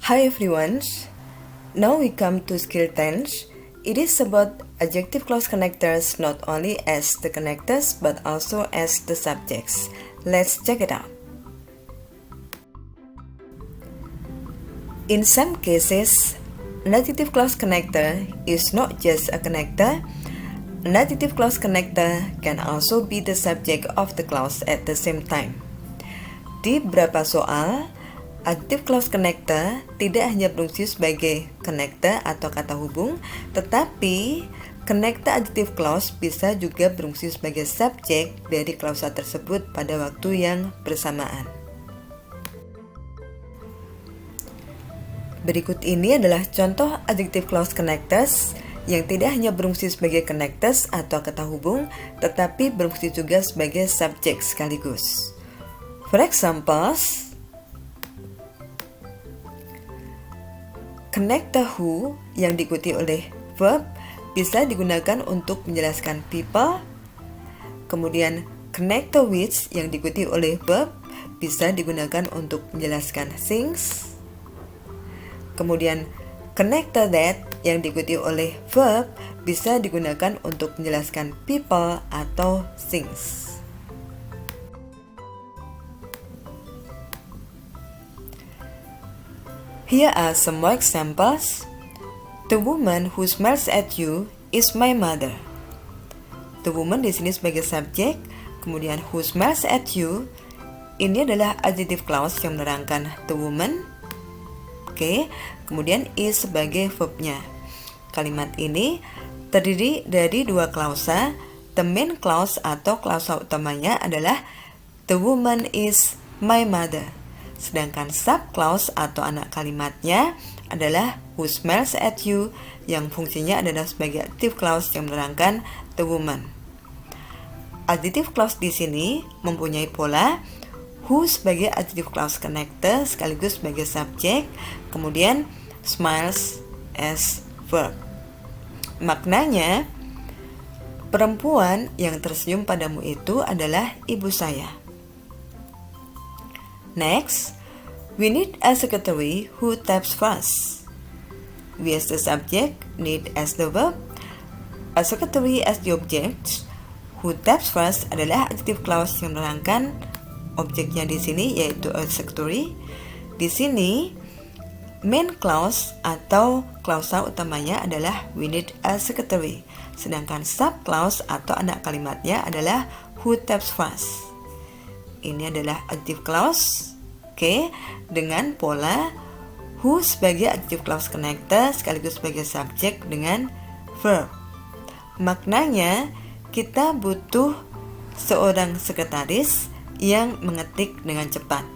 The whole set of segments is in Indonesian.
Hi everyone, now we come to skill 10. It is about adjective clause connectors not only as the connectors but also as the subjects. Let's check it out. In some cases, an adjective clause connector is not just a connector. An adjective clause connector can also be the subject of the clause at the same time. Di beberapa soal, adjective clause connector tidak hanya berfungsi sebagai connector atau kata hubung, tetapi connector adjective clause bisa juga berfungsi sebagai subjek dari klausa tersebut pada waktu yang bersamaan. Berikut ini adalah contoh adjective clause connectors yang tidak hanya berfungsi sebagai connectors atau kata hubung, tetapi berfungsi juga sebagai subjek sekaligus. For example, connector who yang diikuti oleh verb bisa digunakan untuk menjelaskan people. Kemudian connector which yang diikuti oleh verb bisa digunakan untuk menjelaskan things. Kemudian connector that yang diikuti oleh verb bisa digunakan untuk menjelaskan people atau things. Here are some more examples. The woman who smiles at you is my mother. The woman di sini sebagai subjek, kemudian who smiles at you ini adalah adjective clause yang menerangkan the woman. Oke, kemudian is sebagai verbnya. Kalimat ini terdiri dari dua klausa. The main clause atau klausa utamanya adalah the woman is my mother. Sedangkan sub-clause atau anak kalimatnya adalah who smiles at you yang fungsinya adalah sebagai adjective clause yang menerangkan the woman. Adjective clause di sini mempunyai pola who sebagai adjective clause connector sekaligus sebagai subjek, kemudian smiles as verb. Maknanya, perempuan yang tersenyum padamu itu adalah ibu saya. Next, we need a secretary who types fast. We as the subject, need as the verb, a secretary as the object. Who types fast adalah adjective clause yang menerangkan objeknya di sini yaitu a secretary. Di sini main clause atau klausa utamanya adalah we need a secretary. Sedangkan sub clause atau anak kalimatnya adalah who types fast. Ini adalah adjective clause, oke, dengan pola who sebagai adjective clause connector sekaligus sebagai subjek dengan verb. Maknanya kita butuh seorang sekretaris yang mengetik dengan cepat.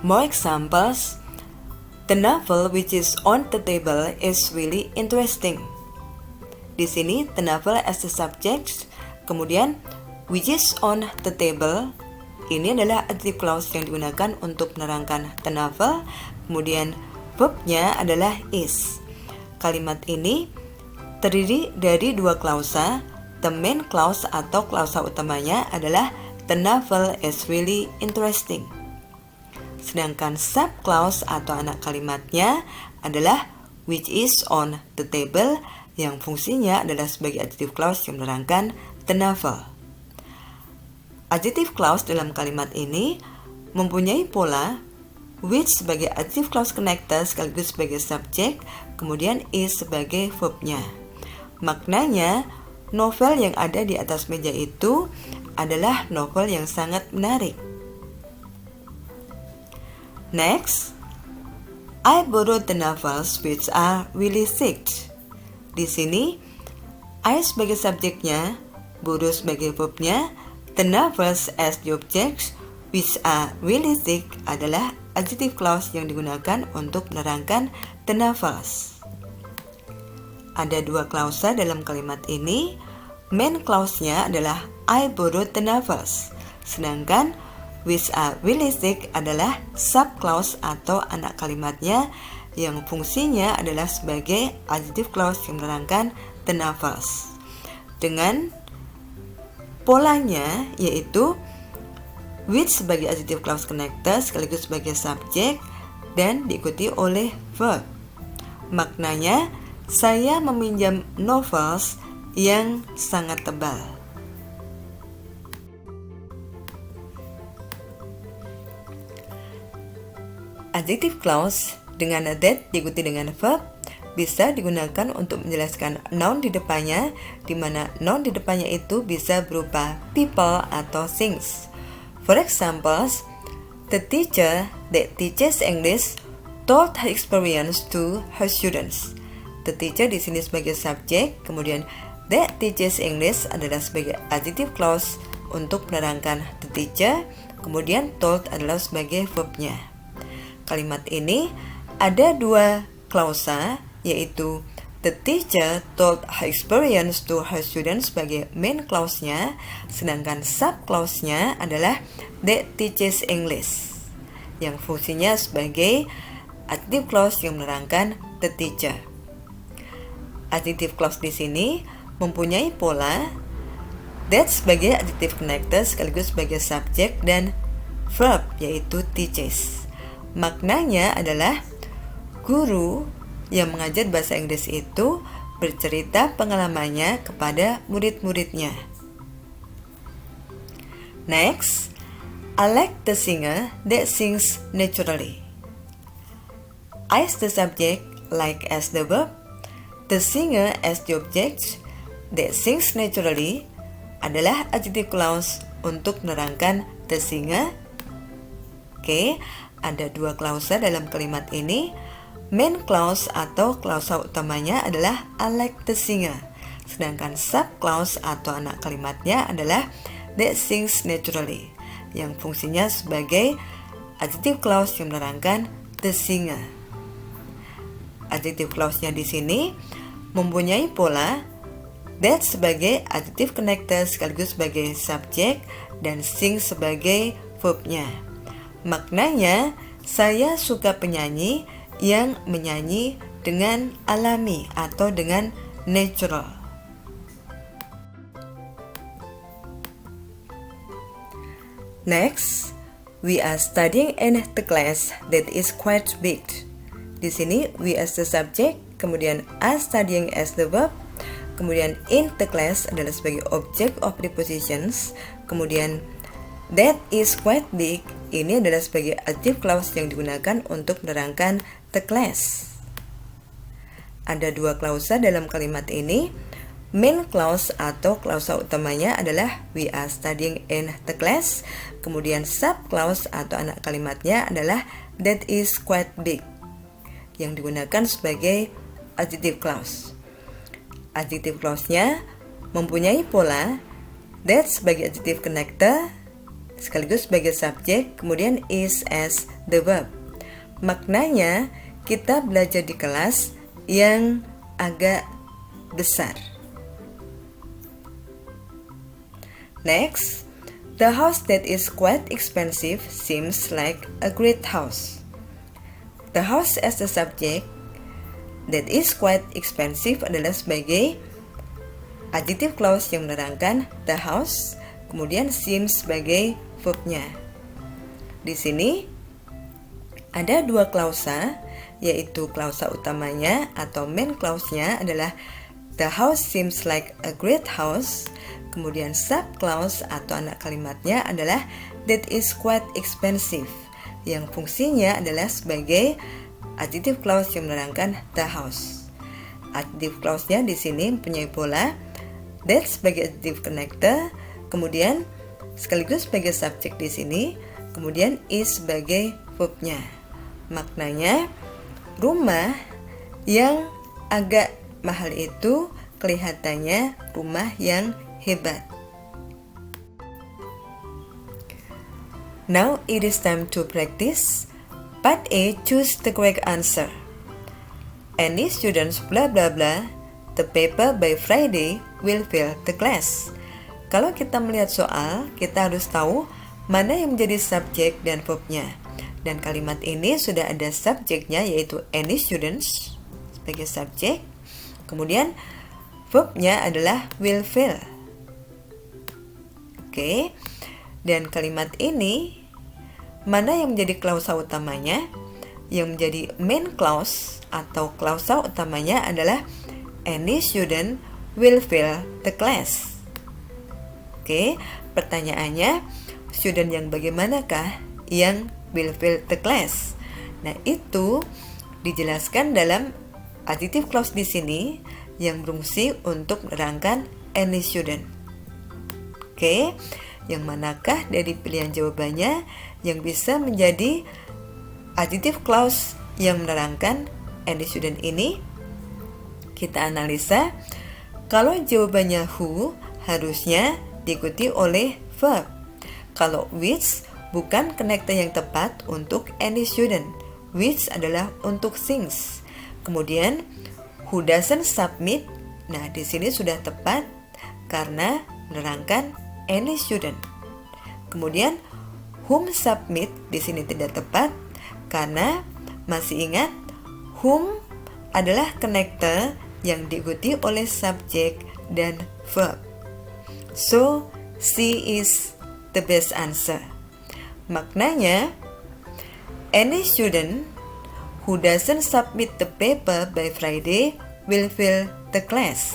More examples. The novel which is on the table is really interesting. Di sini the novel as the subject, kemudian which is on the table ini adalah adjective clause yang digunakan untuk menerangkan the novel, kemudian verbnya adalah is. Kalimat ini terdiri dari dua klausa. The main clause atau klausa utamanya adalah the novel is really interesting. Sedangkan sub clause atau anak kalimatnya adalah which is on the table yang fungsinya adalah sebagai adjective clause yang menerangkan the novel. Adjective clause dalam kalimat ini mempunyai pola which sebagai adjective clause connector sekaligus sebagai subjek, kemudian is sebagai verbnya. Maknanya, novel yang ada di atas meja itu adalah novel yang sangat menarik. Next, I borrowed the novels which are really thick. Di sini, I sebagai subjeknya, borrow sebagai verbnya, the novels as the objects which are really thick adalah adjective clause yang digunakan untuk menerangkan the novels. Ada dua klausa dalam kalimat ini. Main clause-nya adalah I borrowed the novels. Sedangkan which are really thick adalah sub clause atau anak kalimatnya yang fungsinya adalah sebagai adjective clause yang menerangkan the novels. Dengan polanya yaitu which sebagai adjective clause connector sekaligus sebagai subjek dan diikuti oleh verb. Maknanya, saya meminjam novels yang sangat tebal. Adjective clause dengan that diikuti dengan verb bisa digunakan untuk menjelaskan noun di depannya, di mana noun di depannya itu bisa berupa people atau things. For example, the teacher that teaches English told her experience to her students. The teacher di sini sebagai subjek, kemudian that teaches English adalah sebagai adjective clause untuk menerangkan the teacher, kemudian told adalah sebagai verbnya. Kalimat ini ada dua klausa, yaitu the teacher told her experience to her students sebagai main clause-nya, sedangkan sub clause-nya adalah that teaches English yang fungsinya sebagai adjective clause yang menerangkan the teacher. Adjective clause di sini mempunyai pola that sebagai adjective connector sekaligus sebagai subjek dan verb yaitu teaches. Maknanya adalah guru yang mengajar bahasa Inggris itu bercerita pengalamannya kepada murid-muridnya. Next, I like the singer that sings naturally. I as the subject, like as the verb, the singer as the object, that sings naturally adalah adjective clause untuk menerangkan the singer. Oke, ada dua klausa dalam kalimat ini. Main clause atau klausa utamanya adalah I like the singer, sedangkan sub clause atau anak kalimatnya adalah that sings naturally, yang fungsinya sebagai adjective clause yang menerangkan the singer. Adjective clause-nya di sini mempunyai pola that sebagai adjective connector sekaligus sebagai subjek dan sing sebagai verbnya. Maknanya, saya suka penyanyi yang menyanyi dengan alami atau dengan natural. Next, we are studying in the class that is quite big. Di sini we as the subject, kemudian are studying as the verb, kemudian in the class adalah sebagai object of prepositions, kemudian that is quite big ini adalah sebagai adjective clause yang digunakan untuk menerangkan the class. Ada dua klausa dalam kalimat ini. Main clause atau klausa utamanya adalah we are studying in the class. Kemudian sub clause atau anak kalimatnya adalah that is quite big yang digunakan sebagai adjective clause. Adjective clause-nya mempunyai pola that sebagai adjective connector sekaligus sebagai subjek, kemudian is as the verb. Maknanya, kita belajar di kelas yang agak besar. Next, the house that is quite expensive seems like a great house. The house as the subject that is quite expensive adalah sebagai adjective clause yang menerangkan the house, kemudian seems sebagai verbnya. Di sini ada dua klausa, yaitu klausa utamanya atau main clause-nya adalah the house seems like a great house, kemudian sub clause atau anak kalimatnya adalah that is quite expensive, yang fungsinya adalah sebagai adjective clause yang menerangkan the house. Adjective clause-nya di sini mempunyai pola that sebagai adjective connector, kemudian sekaligus sebagai subjek di sini, kemudian is sebagai verbnya. Maknanya, rumah yang agak mahal itu kelihatannya rumah yang hebat. Now it is time to practice. Part A, choose the correct answer. Any students blah blah blah, the paper by Friday will fail the class. Kalau kita melihat soal, kita harus tahu mana yang menjadi subjek dan verbnya. Dan kalimat ini sudah ada subjeknya yaitu any students sebagai subjek. Kemudian verbnya adalah will fail. Oke. Dan kalimat ini mana yang menjadi klausa utamanya? Yang menjadi main clause atau klausa utamanya adalah any student will fill the class. Oke, pertanyaannya, student yang bagaimanakah yang will fill the class? Nah, itu dijelaskan dalam adjective clause di sini yang berfungsi untuk menerangkan any student. Oke, yang manakah dari pilihan jawabannya yang bisa menjadi adjective clause yang menerangkan any student ini? Kita analisa. Kalau jawabannya who, harusnya diikuti oleh verb. Kalau which bukan connector yang tepat untuk any student. Which adalah untuk since. Kemudian who doesn't submit. Nah, di sini sudah tepat karena menerangkan any student. Kemudian whom submit di sini tidak tepat karena masih ingat whom adalah connector yang diikuti oleh subjek dan verb. So, C is the best answer. Maknanya, any student who doesn't submit the paper by Friday will fail the class.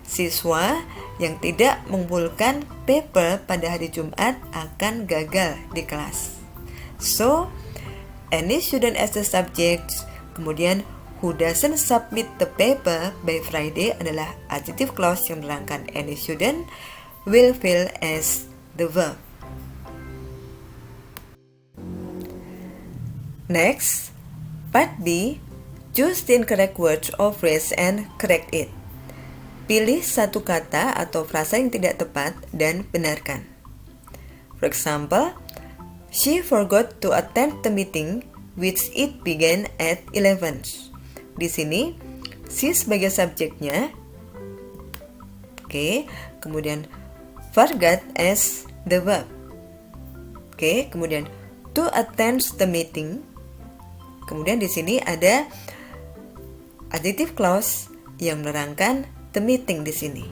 Siswa yang tidak mengumpulkan paper pada hari Jumat akan gagal di kelas. So, any student as the subject, kemudian who doesn't submit the paper by Friday adalah adjective clause yang menerangkan any student, will fail as the verb. Next, part B, choose the incorrect word or phrase and correct it. Pilih satu kata atau frasa yang tidak tepat dan benarkan. For example, she forgot to attend the meeting which it began at 11. Di sini, she sebagai subjeknya. Oke, kemudian forgot as the verb. Oke, kemudian to attend the meeting. Kemudian di sini ada adjective clause yang menerangkan the meeting di sini.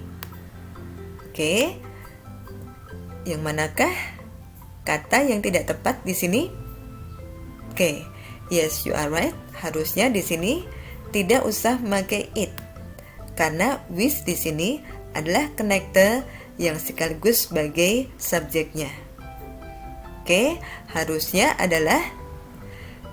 Oke. Yang manakah kata yang tidak tepat di sini? Oke. Yes, you are right. Harusnya di sini tidak usah memakai it. Karena which di sini adalah connector yang sekaligus sebagai subjeknya. Oke, harusnya adalah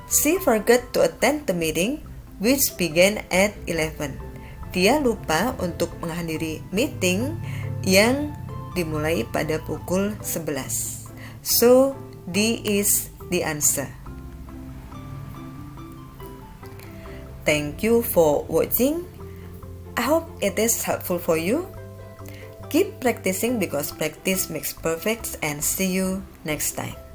she forgot to attend the meeting which began at 11. Dia lupa untuk menghadiri meeting yang dimulai pada pukul 11. So, D is the answer. Thank you for watching. I hope it is helpful for you. Keep practicing because practice makes perfect, and see you next time.